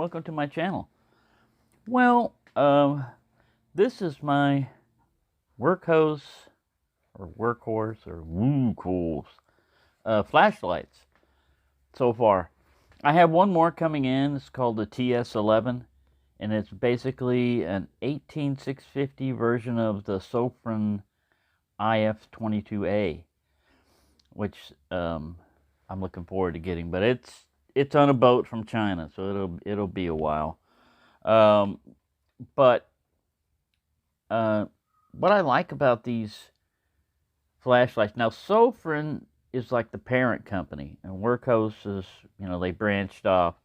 welcome to my channel. Well, this is my Wurkkos flashlights so far. I have one more coming in. It's called the TS11, and it's basically an 18650 version of the Sofren IF22A, which I'm looking forward to getting. But it's on a boat from China, so it'll be a while. But what I like about these flashlights, now Sofren is like the parent company, and Wurkkos is, they branched off.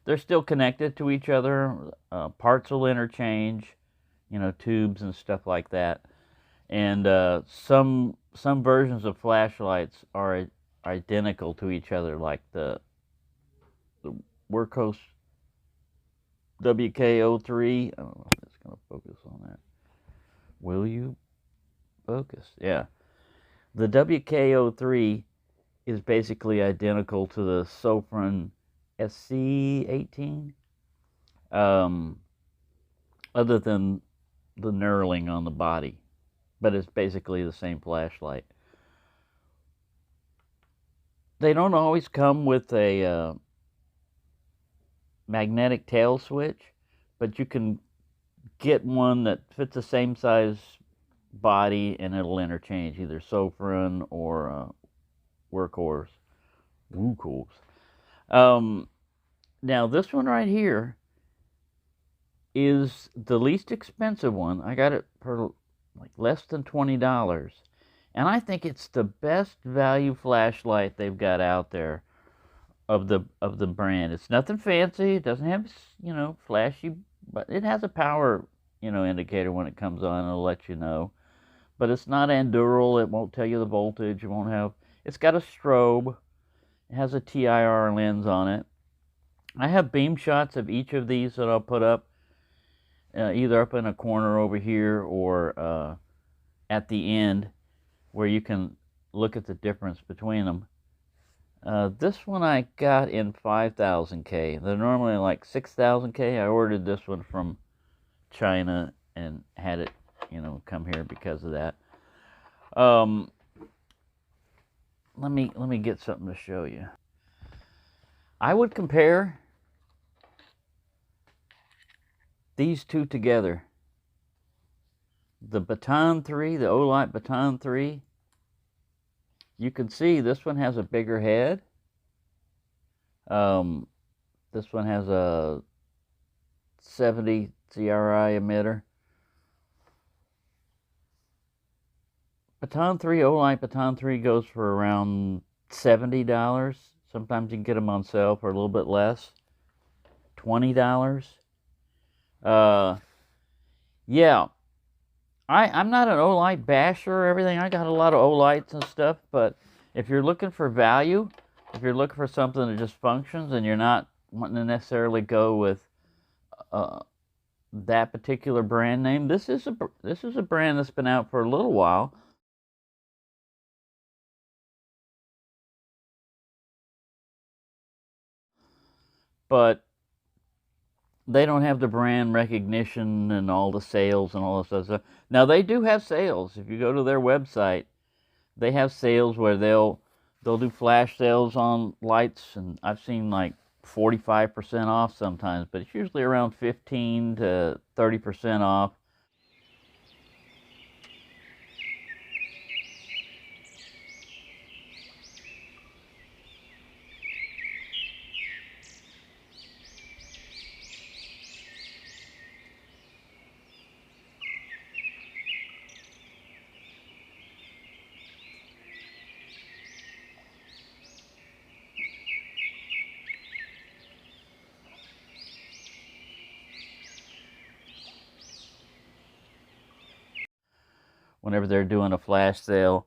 They're still connected to each other. Parts will interchange, tubes and stuff like that. And some versions of flashlights are identical to each other, like the Wurkkos WK03. I don't know if it's going to focus on that. Will you focus? Yeah. The WK03 is basically identical to the Sofren SC18, other than the knurling on the body, but it's basically the same flashlight. They don't always come with a magnetic tail switch, but you can get one that fits the same size body and it'll interchange, either Sofren or Wurkkos. Now this one right here is the least expensive one. I got it for like less than $20, and I think it's the best value flashlight they've got out there of the brand. It's nothing fancy. It doesn't have flashy, but it has a power indicator when it comes on. It'll let you know. But it's not Anduril. It won't tell you the voltage. It won't have. It's got a strobe. It has a TIR lens on it. I have beam shots of each of these that I'll put up, either up in a corner over here or at the end, where you can look at the difference between them. This one I got in 5,000K. They're normally like 6,000K. I ordered this one from China and had it, come here because of that. Let me get something to show you. I would compare these two together. The Baton 3, the Olight Baton 3. You can see this one has a bigger head. This one has a 70 CRI emitter. Baton 3, Olight Baton 3 goes for around $70. Sometimes you can get them on sale for a little bit less, $20. Yeah, I'm not an Olight basher or everything. I got a lot of Olights and stuff, but if you're looking for value, if you're looking for something that just functions and you're not wanting to necessarily go with that particular brand name, this is a brand that's been out for a little while. But they don't have the brand recognition and all the sales and all this stuff. Now they do have sales. If you go to their website, they have sales where they'll do flash sales on lights, and I've seen like 45% off sometimes, but it's usually around 15 to 30% off. Whenever they're doing a flash sale.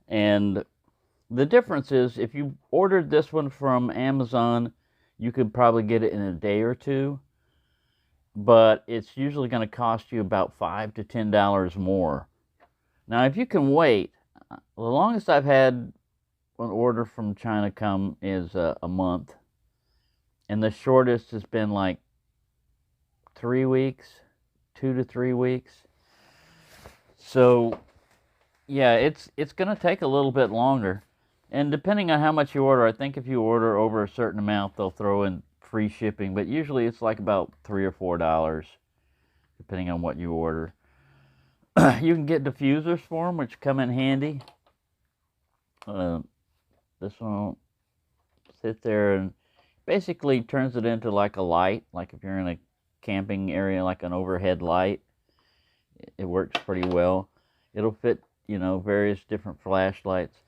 And the difference is, if you ordered this one from Amazon, you could probably get it in a day or two, but it's usually going to cost you about $5 to $10 more. Now, if you can wait, the longest I've had an order from China come is a month. and the shortest has been like 3 weeks, 2 to 3 weeks. So yeah, it's going to take a little bit longer. And depending on how much you order, I think if you order over a certain amount, they'll throw in free shipping. But usually it's like about $3 or $4, depending on what you order. You can get diffusers for them, which come in handy. This one will sit there and basically turns it into like a light. Like if you're in a camping area, like an overhead light, it works pretty well. It'll fit, various different flashlights.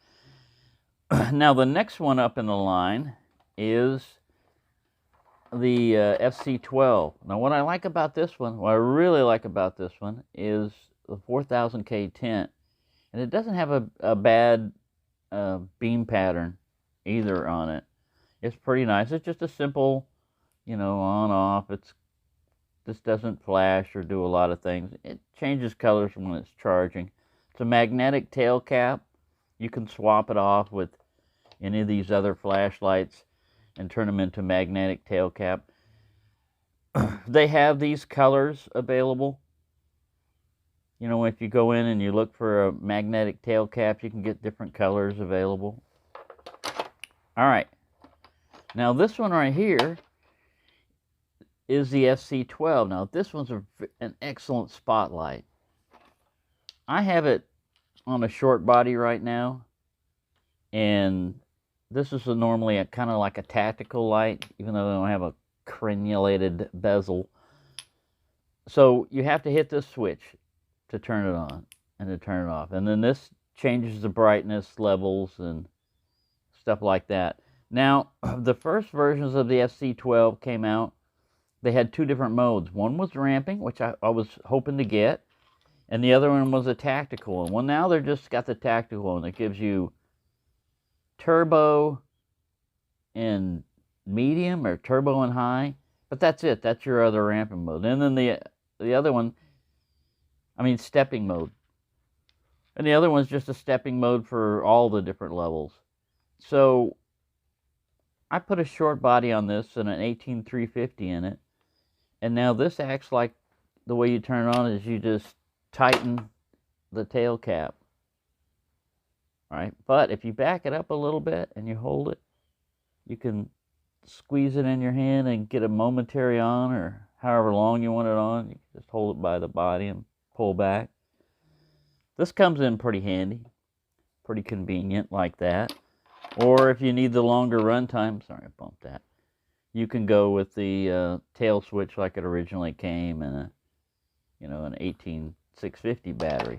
Now the next one up in the line is the FC12. Now what I like about this one, what I really like about this one, is the 4000K tint. And it doesn't have a bad beam pattern either on it. It's pretty nice. It's just a simple, on off. This doesn't flash or do a lot of things. It changes colors when it's charging. It's a magnetic tail cap. You can swap it off with any of these other flashlights and turn them into magnetic tail cap. They have these colors available. If you go in and you look for a magnetic tail cap, you can get different colors available. All right. Now this one right here is the FC12. Now this one's an excellent spotlight. I have it on a short body right now, and this is normally kind of like a tactical light, even though they don't have a crenulated bezel. So you have to hit this switch to turn it on and to turn it off. And then this changes the brightness levels and stuff like that. Now, the first versions of the FC12 came out. They had two different modes. One was ramping, which I was hoping to get, and the other one was a tactical one. Well, now they're just got the tactical one that gives you turbo and medium or turbo and high, but that's it. That's your other ramping mode. And then the other one, stepping mode. And the other one's just a stepping mode for all the different levels. So I put a short body on this and an 18350 in it. And now this acts like the way you turn it on is you just tighten the tail cap. All right, but if you back it up a little bit and you hold it, you can squeeze it in your hand and get a momentary on, or however long you want it on. You can just hold it by the body and pull back. This comes in pretty handy, pretty convenient like that. Or if you need the longer run time, sorry, I bumped that. You can go with the tail switch like it originally came, and an 18650 battery.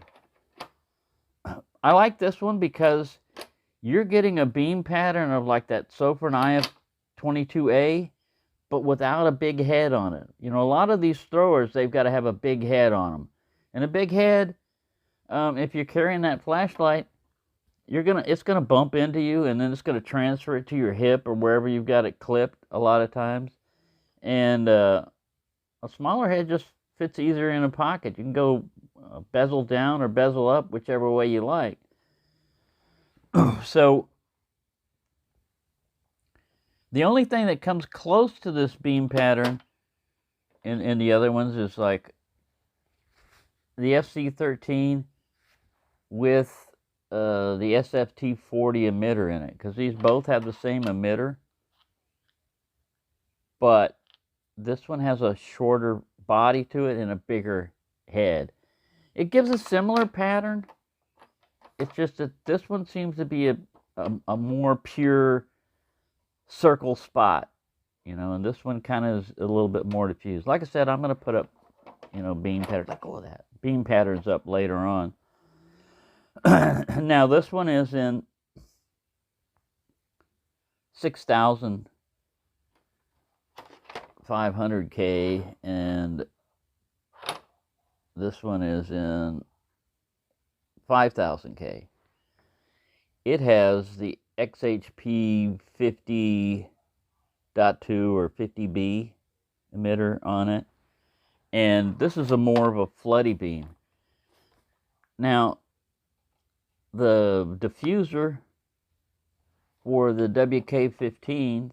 I like this one because you're getting a beam pattern of like that Sofirn IF22A, but without a big head on it. A lot of these throwers, they've got to have a big head on them. And a big head, if you're carrying that flashlight, it's gonna bump into you, and then it's gonna transfer it to your hip or wherever you've got it clipped a lot of times. And a smaller head just fits easier in a pocket. You can go bezel down or bezel up, whichever way you like. So the only thing that comes close to this beam pattern in the other ones is like the FC13 with the SFT40 emitter in it, because these both have the same emitter, but this one has a shorter body to it and a bigger head. It gives a similar pattern. It's just that this one seems to be a more pure circle spot, and this one kind of is a little bit more diffused. Like I said, I'm going to put up, beam patterns. Let go of that. Beam patterns up later on. Now this one is in 6500K, and this one is in 5000K. It has the XHP 50.2 or 50B emitter on it, and this is more of a floody beam. Now, the diffuser for the WK15s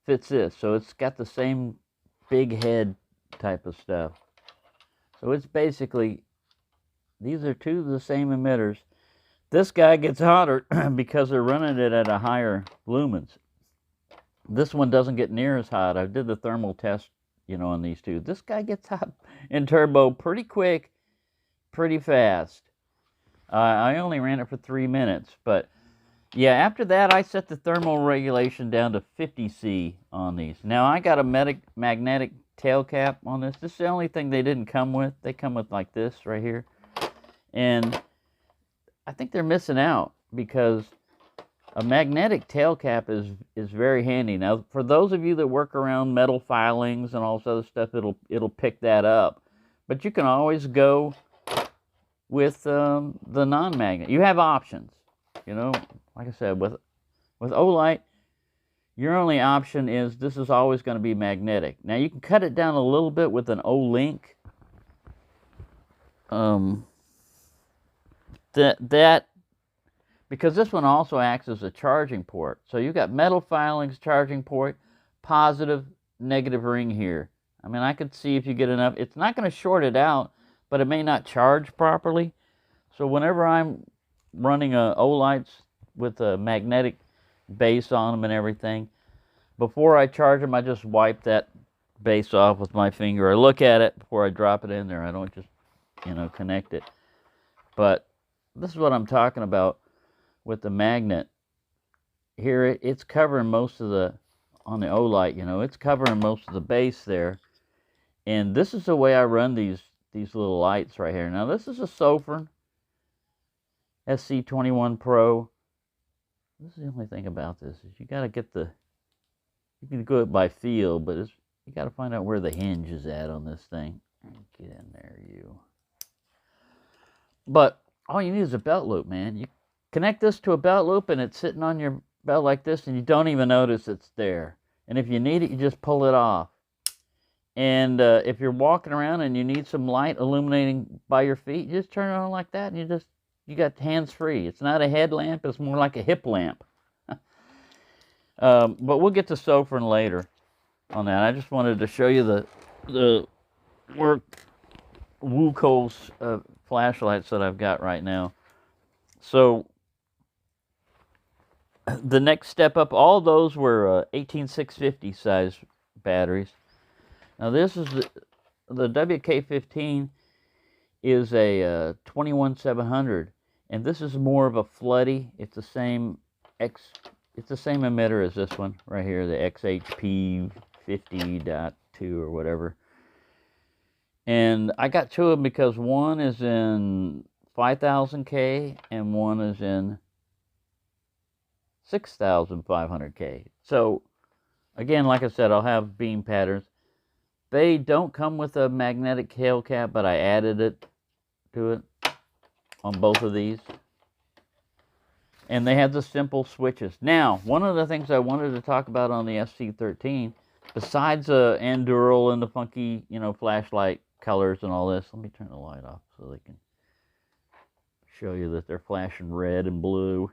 fits this. So it's got the same big head type of stuff. So it's basically, these are two of the same emitters. This guy gets hotter because they're running it at a higher lumens. This one doesn't get near as hot. I did the thermal test, on these two. This guy gets hot in turbo pretty quick, pretty fast. I only ran it for 3 minutes, but yeah, after that I set the thermal regulation down to 50C on these. Now I got a magnetic tail cap on this. This is the only thing they didn't come with. They come with like this right here. And I think they're missing out because a magnetic tail cap is very handy. Now, for those of you that work around metal filings and all this other stuff, it'll pick that up. But you can always go with the non-magnet. You have options. Like I said, with Olight, your only option is this is always going to be magnetic. Now, you can cut it down a little bit with an O-Link. Because this one also acts as a charging port. So you've got metal filings, charging port, positive, negative ring here. I mean, I could see if you get enough. It's not going to short it out, but it may not charge properly. So whenever I'm running Olights with a magnetic base on them and everything, before I charge them, I just wipe that base off with my finger. I look at it before I drop it in there. I don't just, connect it. But this is what I'm talking about with the magnet. Here, it's covering most of on the Olight, it's covering most of the base there. And this is the way I run these little lights right here. Now, this is a Sofern SC21 Pro. This is the only thing about this is you got to get you can go it by feel, but you got to find out where the hinge is at on this thing. Get in there, you. But all you need is a belt loop, man. You connect this to a belt loop and it's sitting on your belt like this and you don't even notice it's there. And if you need it, you just pull it off. And if you're walking around and you need some light illuminating by your feet, you just turn it on like that and you got hands free. It's not a headlamp, it's more like a hip lamp. But we'll get to Sofern later on that. I just wanted to show you the Wurkkos flashlights that I've got right now. So the next step up, all those were 18650 size batteries. Now this is the WK15 is a 21700, and this is more of a floody. It's the same emitter as this one right here, the XHP 50.2 or whatever. And I got two of them because one is in 5000K and one is in 6500K. So again, like I said, I'll have beam patterns. They don't come with a magnetic tail cap, but I added it to it on both of these. And they have the simple switches. Now, one of the things I wanted to talk about on the SC13, besides Endural and the funky, flashlight colors and all this, let me turn the light off so they can show you that they're flashing red and blue.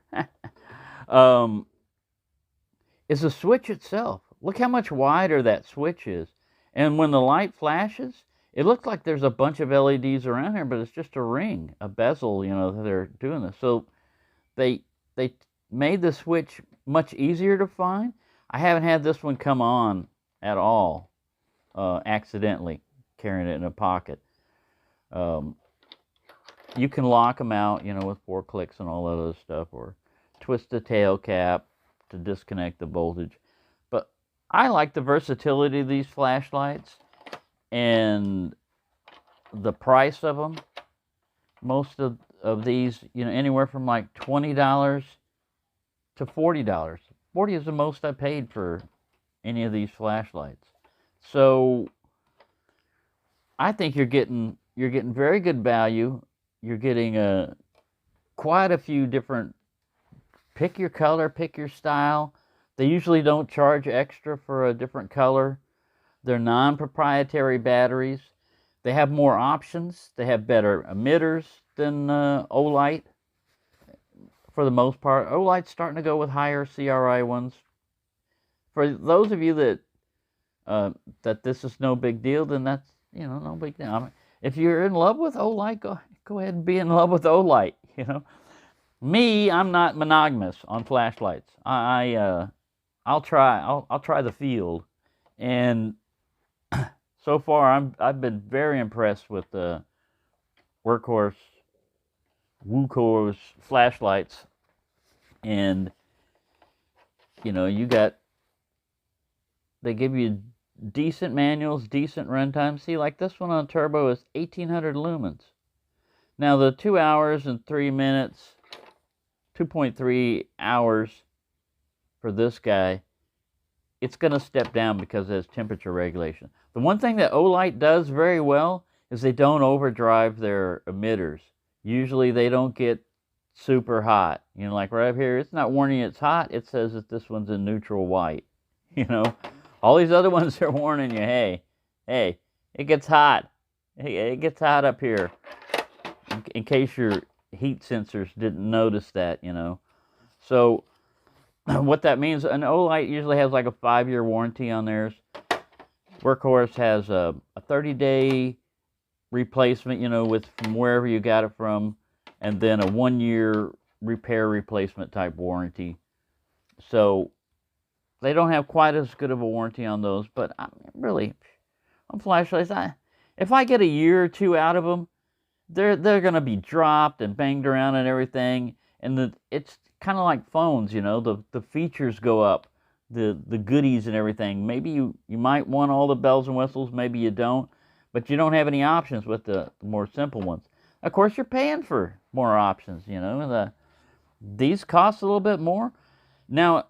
Is the switch itself. Look how much wider that switch is. And when the light flashes, it looks like there's a bunch of LEDs around here, but it's just a ring, a bezel, that they're doing this. So they made the switch much easier to find. I haven't had this one come on at all, accidentally, carrying it in a pocket. You can lock them out, with 4 clicks and all that other stuff, or twist the tail cap to disconnect the voltage. But I like the versatility of these flashlights and the price of them. Most of these, anywhere from like $20 to $40. 40 is the most I paid for any of these flashlights. So I think you're getting very good value. You're getting quite a few different. Pick your color, pick your style. They usually don't charge extra for a different color. They're non-proprietary batteries. They have more options. They have better emitters than Olight for the most part. Olight's starting to go with higher CRI ones. for those of you that this is no big deal, then that's, no big deal. I mean, if you're in love with Olight, go ahead and be in love with Olight. Me, I'm not monogamous on flashlights. I'll try the field, and so far I've been very impressed with the Wurkkos Flashlights, and they give you decent manuals, decent runtime. See, like this one on turbo is 1800 lumens. Now the 2 hours and 3 minutes, 2.3 hours for this guy, it's going to step down because it has temperature regulation. The one thing that Olight does very well is they don't overdrive their emitters. Usually they don't get super hot. Like right up here, it's not warning it's hot. It says that this one's in neutral white. All these other ones are warning you, hey, it gets hot. Hey, it gets hot up here. In case your heat sensors didn't notice that, So what that means, an Olight usually has like a 5-year warranty on theirs. Wurkkos has a 30-day replacement, from wherever you got it from, and then a 1-year repair replacement type warranty. So they don't have quite as good of a warranty on those, but really, on flashlights, if I get a year or two out of them, they're going to be dropped and banged around and everything, and it's kind of like phones, the features go up, the goodies and everything. Maybe you might want all the bells and whistles, maybe you don't, but you don't have any options with the more simple ones. Of course, you're paying for more options, these cost a little bit more. Now,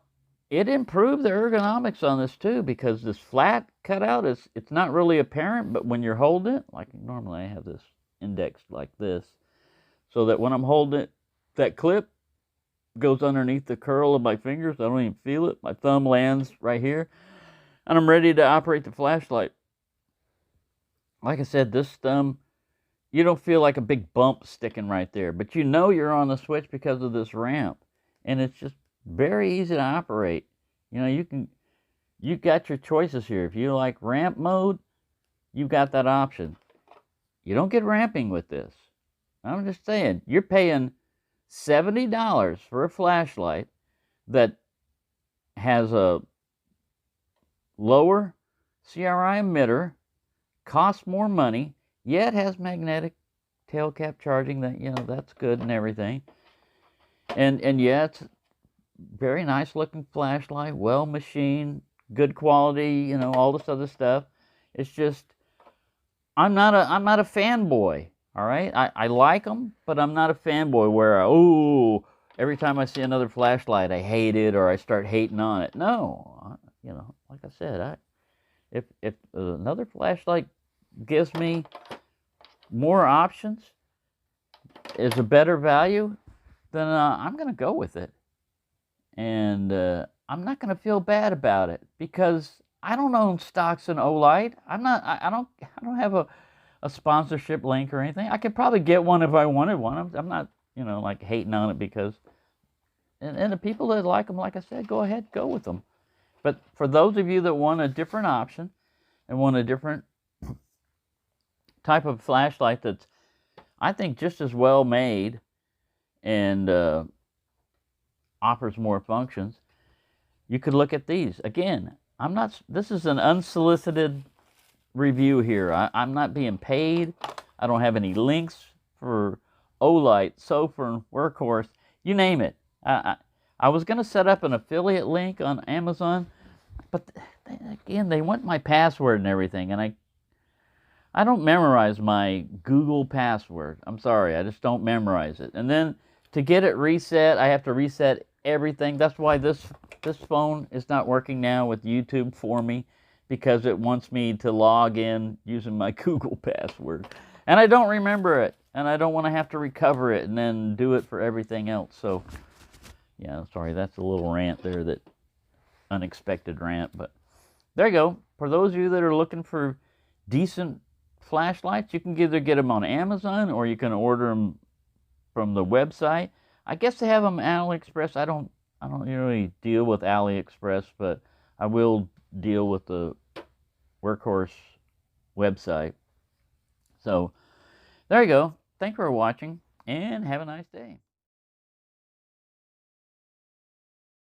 it improved the ergonomics on this too, because this flat cutout it's not really apparent, but when you're holding it, like normally I have this indexed like this, so that when I'm holding it, that clip goes underneath the curl of my fingers. I don't even feel it. My thumb lands right here, and I'm ready to operate the flashlight. Like I said, this thumb, you don't feel like a big bump sticking right there, but you're on the switch because of this ramp, and it's just very easy to operate. You got your choices here. If you like ramp mode, you've got that option. You don't get ramping with this. I'm just saying, you're paying $70 for a flashlight that has a lower CRI emitter, costs more money, yet has magnetic tail cap charging. That's good and everything. And yeah, it's very nice looking flashlight, well machined, good quality, all this other stuff. It's just, I'm not a fanboy. All right, I like them, but I'm not a fanboy where every time I see another flashlight I hate it or I start hating on it. No, like I said, if another flashlight gives me more options, is a better value, then I'm gonna go with it. And I'm not going to feel bad about it, because I don't own stocks in Olight. I don't have a sponsorship link or anything. I could probably get one if I wanted one. I'm not, like hating on it, because, and the people that like them, like I said, go ahead, go with them. But for those of you that want a different option and want a different type of flashlight that's, I think, just as well made and offers more functions, you could look at these. Again, this is an unsolicited review here. I'm not being paid. I don't have any links for Olight, Sofer, and Wurkkos, you name it. I was going to set up an affiliate link on Amazon, but again, they want my password and everything, and I don't memorize my Google password. I'm sorry, I just don't memorize it. And then to get it reset, I have to reset everything. That's why this phone is not working now with YouTube for me, because it wants me to log in using my Google password. And I don't remember it, and I don't want to have to recover it and then do it for everything else. So, yeah, sorry, that's a little rant there, that unexpected rant. But there you go. For those of you that are looking for decent flashlights, you can either get them on Amazon or you can order them from the website. I guess they have them on AliExpress. I don't really deal with AliExpress, but I will deal with the Wurkkos website. So there you go. Thanks for watching, and have a nice day.